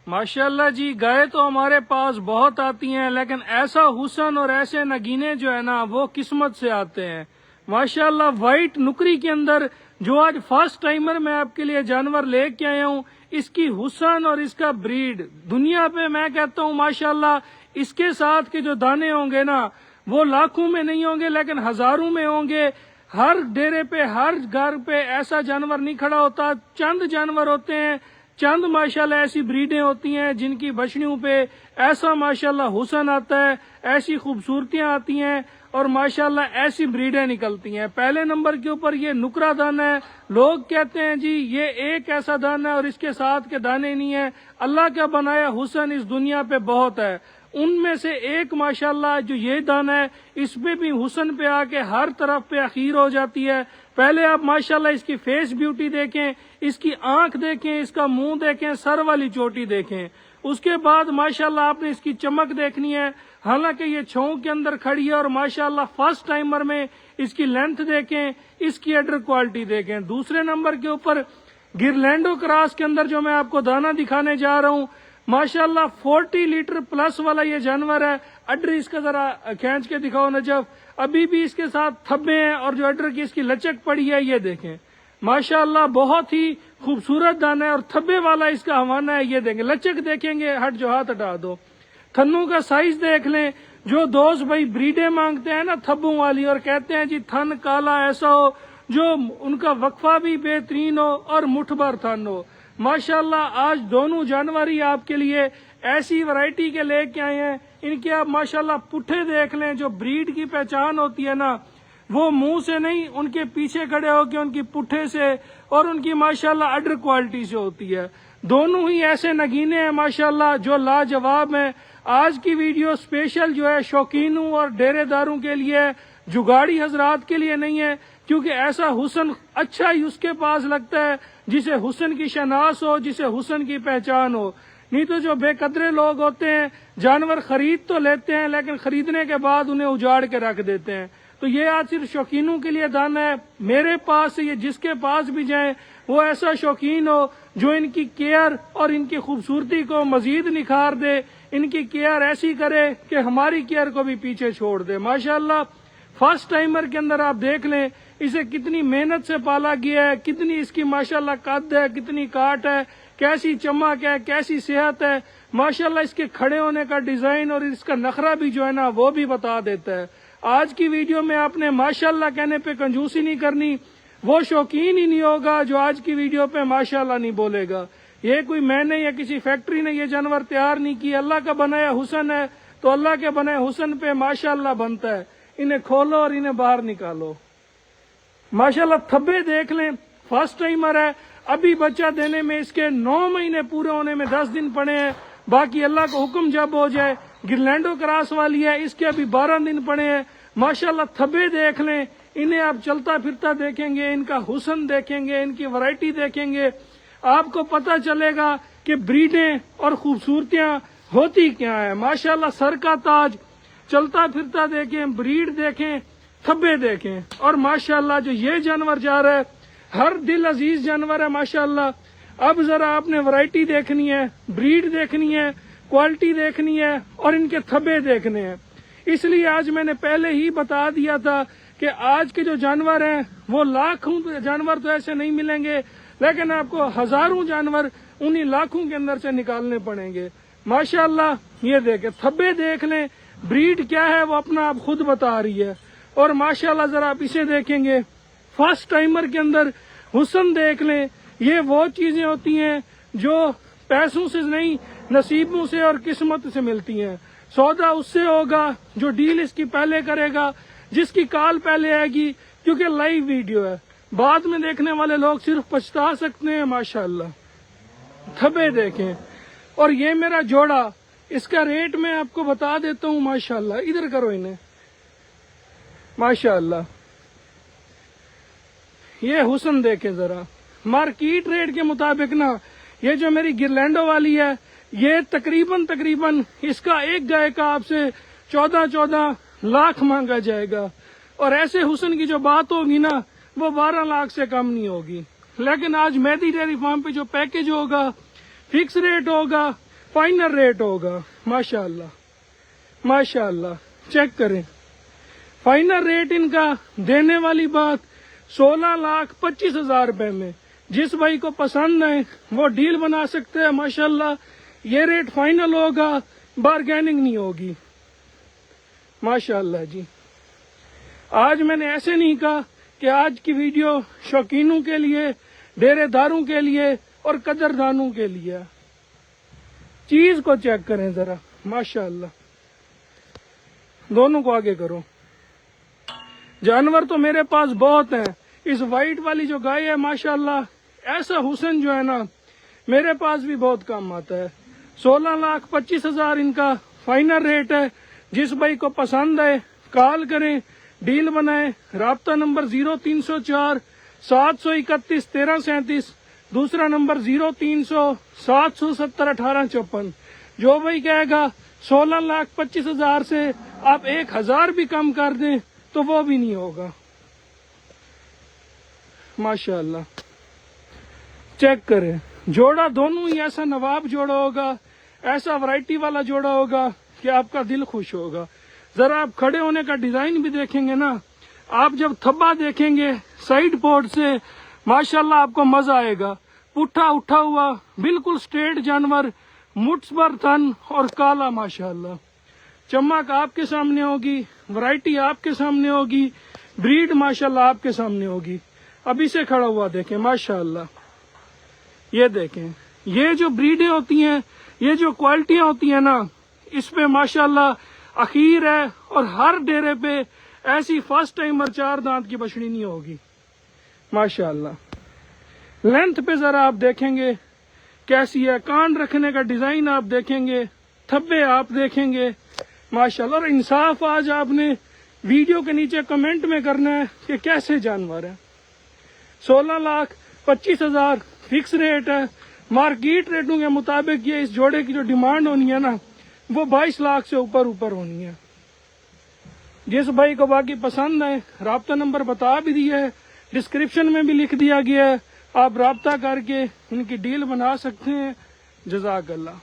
माशाल्लाह जी, गाय तो हमारे पास बहुत आती हैं, लेकिन ऐसा हुस्न और ऐसे नगीने जो है ना वो किस्मत से आते हैं। माशाल्लाह वाइट नुकरी के अंदर जो आज फर्स्ट टाइमर मैं आपके लिए जानवर लेके आया हूँ, इसकी हुस्न और इसका ब्रीड दुनिया पे मैं कहता हूँ माशाल्लाह इसके साथ के जो दाने होंगे ना वो लाखों में नहीं होंगे लेकिन हजारों में होंगे। हर डेरे पे हर घर पे ऐसा जानवर नहीं खड़ा होता, चंद जानवर होते हैं, चंद माशाल्लाह ऐसी ब्रीडें होती हैं जिनकी बछड़ियों पे ऐसा माशाल्लाह हुस्न आता है, ऐसी खूबसूरतियां आती हैं और माशाल्लाह ऐसी ब्रीडें निकलती हैं। पहले नंबर के ऊपर ये नुकरा दाना है। लोग कहते हैं जी ये एक ऐसा दाना है और इसके साथ के दाने नहीं है। अल्लाह का बनाया हुस्न इस दुनिया पे बहुत है, उनमें से एक माशाल्लाह जो ये दाना है इसमें भी हुस्न पे आके हर तरफ पे अखीर हो जाती है। पहले आप माशाल्लाह इसकी फेस ब्यूटी देखें, इसकी आंख देखें, इसका मुंह देखें, सर वाली चोटी देखें, उसके बाद माशाल्लाह आपने इसकी चमक देखनी है। हालांकि ये छांव के अंदर खड़ी है और माशाल्लाह फर्स्ट टाइमर में इसकी लेंथ देखें, इसकी अडर क्वालिटी देखें। दूसरे नंबर के ऊपर गिरलैंडो क्रॉस के अंदर जो मैं आपको दाना दिखाने जा रहा हूँ, माशाल्लाह 40 लीटर प्लस वाला ये जानवर है। अडर इसका जरा खींच के दिखाओ नजफ, अभी भी इसके साथ थब्बे हैं और जो अडर की इसकी लचक पड़ी है ये देखें। माशाल्लाह बहुत ही खूबसूरत दाना है और थब्बे वाला इसका हवाना है, ये देखें। लचक देखेंगे, हट जो हाथ हटा दो। थनों का साइज देख लें। जो दोस्त भाई ब्रीडें मांगते हैं ना थब्बों वाली और कहते हैं जी थन काला ऐसा हो, जो उनका वक्फा भी बेहतरीन हो और मुठभर थन हो, माशाल्लाह आज दोनों जानवर ही आपके लिए ऐसी वैरायटी के लेके आए हैं। इनके आप माशाल्लाह पुट्ठे देख लें। जो ब्रीड की पहचान होती है ना वो मुंह से नहीं, उनके पीछे खड़े होकर उनकी पुट्ठे से और उनकी माशाल्लाह अडर क्वालिटी से होती है। दोनों ही ऐसे नगीने हैं माशाल्लाह जो लाजवाब हैं। आज की वीडियो स्पेशल जो है शौकीनों और डेरेदारों के लिए है, जुगाड़ी हजरात के लिए नहीं है, क्योंकि ऐसा हुस्न अच्छा ही उसके पास लगता है जिसे हुस्न की शनास हो, जिसे हुस्न की पहचान हो। नहीं तो जो बेकदरे लोग होते हैं जानवर खरीद तो लेते हैं लेकिन खरीदने के बाद उन्हें उजाड़ के रख देते हैं। तो ये आज सिर्फ शौकीनों के लिए दाना है। मेरे पास ये जिसके पास भी जाए वो ऐसा शौकीन हो जो इनकी केयर और इनकी खूबसूरती को मजीद निखार दे, इनकी केयर ऐसी करे कि हमारी केयर को भी पीछे छोड़ दे। माशाल्लाह फर्स्ट टाइमर के अंदर आप देख लें इसे कितनी मेहनत से पाला गया है, कितनी इसकी माशाल्लाह कद है, कितनी काट है, कैसी चमक है, कैसी सेहत है। माशाल्लाह इसके खड़े होने का डिजाइन और इसका नखरा भी जो है ना वो भी बता देता है। आज की वीडियो में आपने माशाल्लाह कहने पे कंजूसी नहीं करनी, वो शौकीन ही नहीं होगा जो आज की वीडियो पे माशाल्लाह नहीं बोलेगा। ये कोई मैंने या किसी फैक्ट्री ने ये जानवर तैयार नहीं किया, अल्लाह का बनाया हुस्न है तो अल्लाह के बनाए हुस्न पे माशाल्लाह बनता है। इन्हें खोलो और इन्हें बाहर निकालो। माशाल्लाह थब्बे देख लें, फर्स्ट टाइमर है, अभी बच्चा देने में इसके 9 महीने पूरे होने में 10 दिन पड़े हैं, बाकी अल्लाह का हुक्म जब हो जाए। गिरलैंडो क्रॉस वाली है, इसके अभी 12 दिन पड़े हैं। माशाल्लाह थब्बे देख लें, इन्हें आप चलता फिरता देखेंगे, इनका हुस्न देखेंगे, इनकी वैरायटी देखेंगे, आपको पता चलेगा कि ब्रीडें और खूबसूरतियां होती क्या है। माशाल्लाह सर का ताज, चलता फिरता देखें, ब्रीड देखें, थब्बे देखें और माशाल्लाह जो ये जानवर जा रहा है हर दिल अजीज जानवर है माशाल्लाह। अब जरा आपने वैरायटी देखनी है, ब्रीड देखनी है, क्वालिटी देखनी है और इनके थब्बे देखने हैं। इसलिए आज मैंने पहले ही बता दिया था कि आज के जो जानवर हैं वो लाखों जानवर तो ऐसे नहीं मिलेंगे, लेकिन आपको हजारों जानवर उन्हीं लाखों के अंदर से निकालने पड़ेंगे। माशाल्लाह ये देखें, थब्बे देख लें, ब्रीड क्या है वो अपना आप खुद बता रही है। और माशाल्लाह जरा आप इसे देखेंगे, फर्स्ट टाइमर के अंदर हुस्न देख लें। ये वो चीजें होती हैं जो पैसों से नहीं नसीबों से और किस्मत से मिलती हैं। सौदा उससे होगा जो डील इसकी पहले करेगा, जिसकी कॉल पहले आएगी, क्योंकि लाइव वीडियो है, बाद में देखने वाले लोग सिर्फ पछता सकते हैं। माशाल्लाह थब्बे देखें। और ये मेरा जोड़ा, इसका रेट मैं आपको बता देता हूँ। माशाल्लाह इधर करो इन्हें, माशाल्लाह ये हुस्न देखे जरा। मार्केट रेट के मुताबिक ना ये जो मेरी गिरलैंडो वाली है ये तकरीबन इसका एक गाय का आपसे 14 लाख मांगा जाएगा। और ऐसे हुस्न की जो बात होगी ना वो 12 लाख से कम नहीं होगी। लेकिन आज मेहदी डेयरी फार्म पे जो पैकेज होगा, फिक्स रेट होगा, फाइनल रेट होगा। माशाल्लाह माशाल्लाह, चेक करें फाइनल रेट इनका देने वाली बात 16,25,000 रुपए में। जिस भाई को पसंद है वो डील बना सकते हैं। माशाल्लाह ये रेट फाइनल होगा, बार्गेनिंग नहीं होगी। माशाल्लाह जी, आज मैंने ऐसे नहीं कहा कि आज की वीडियो शौकीनों के लिए, डेरेदारों के लिए और कदरदानों के लिए। चीज को चेक करें जरा, माशाल्लाह। दोनों को आगे करो। जानवर तो मेरे पास बहुत हैं। इस वाइट वाली जो गाय है माशाल्लाह, ऐसा हुस्न जो है ना मेरे पास भी बहुत काम आता है। 16,25,000 इनका फाइनल रेट है। जिस भाई को पसंद है कॉल करें, डील बनाए। राब्ता नंबर 0304 731 1337, दूसरा नंबर 0300 770 1854। जो भाई कहेगा 16,25,000 से आप 1,000 भी कम कर दें तो वो भी नहीं होगा। माशाल्लाह, चेक करें जोड़ा दोनों ही ऐसा नवाब जोड़ा होगा, ऐसा वैरायटी वाला जोड़ा होगा कि आपका दिल खुश होगा। जरा आप खड़े होने का डिजाइन भी देखेंगे ना, आप जब थब्बा देखेंगे साइड पोर्ट से, माशाल्लाह आपको मजा आएगा। पुट्ठा उठा हुआ बिल्कुल स्ट्रेट जानवर, मुठभर थन और काला। माशाल्लाह चमक आपके सामने होगी, वैरायटी आपके सामने होगी, ब्रीड माशाल्लाह आपके सामने होगी। अभी से खड़ा हुआ देखें माशाल्लाह, ये देखें, ये जो ब्रीडें होती हैं, ये जो क्वालिटियां होती हैं ना, इस पे माशाल्लाह अखीर है। और हर डेरे पे ऐसी फर्स्ट टाइमर 4 दांत की बछड़ी नहीं होगी। माशाल्लाह लेंथ पे जरा आप देखेंगे कैसी है, कान रखने का डिजाइन आप देखेंगे, थब्बे आप देखेंगे माशाल्लाह। और इंसाफ आज आपने वीडियो के नीचे कमेंट में करना है कि कैसे जानवर है। 16,25,000 फिक्स रेट है। मार्केट रेटों के मुताबिक ये इस जोड़े की जो डिमांड होनी है ना, वो 22 लाख से ऊपर होनी है। जिस भाई को बाकी पसंद है, राब्ता नंबर बता भी दिया है, डिस्क्रिप्शन में भी लिख दिया गया है, आप राब्ता करके उनकी डील बना सकते हैं। जज़ाकल्लाह।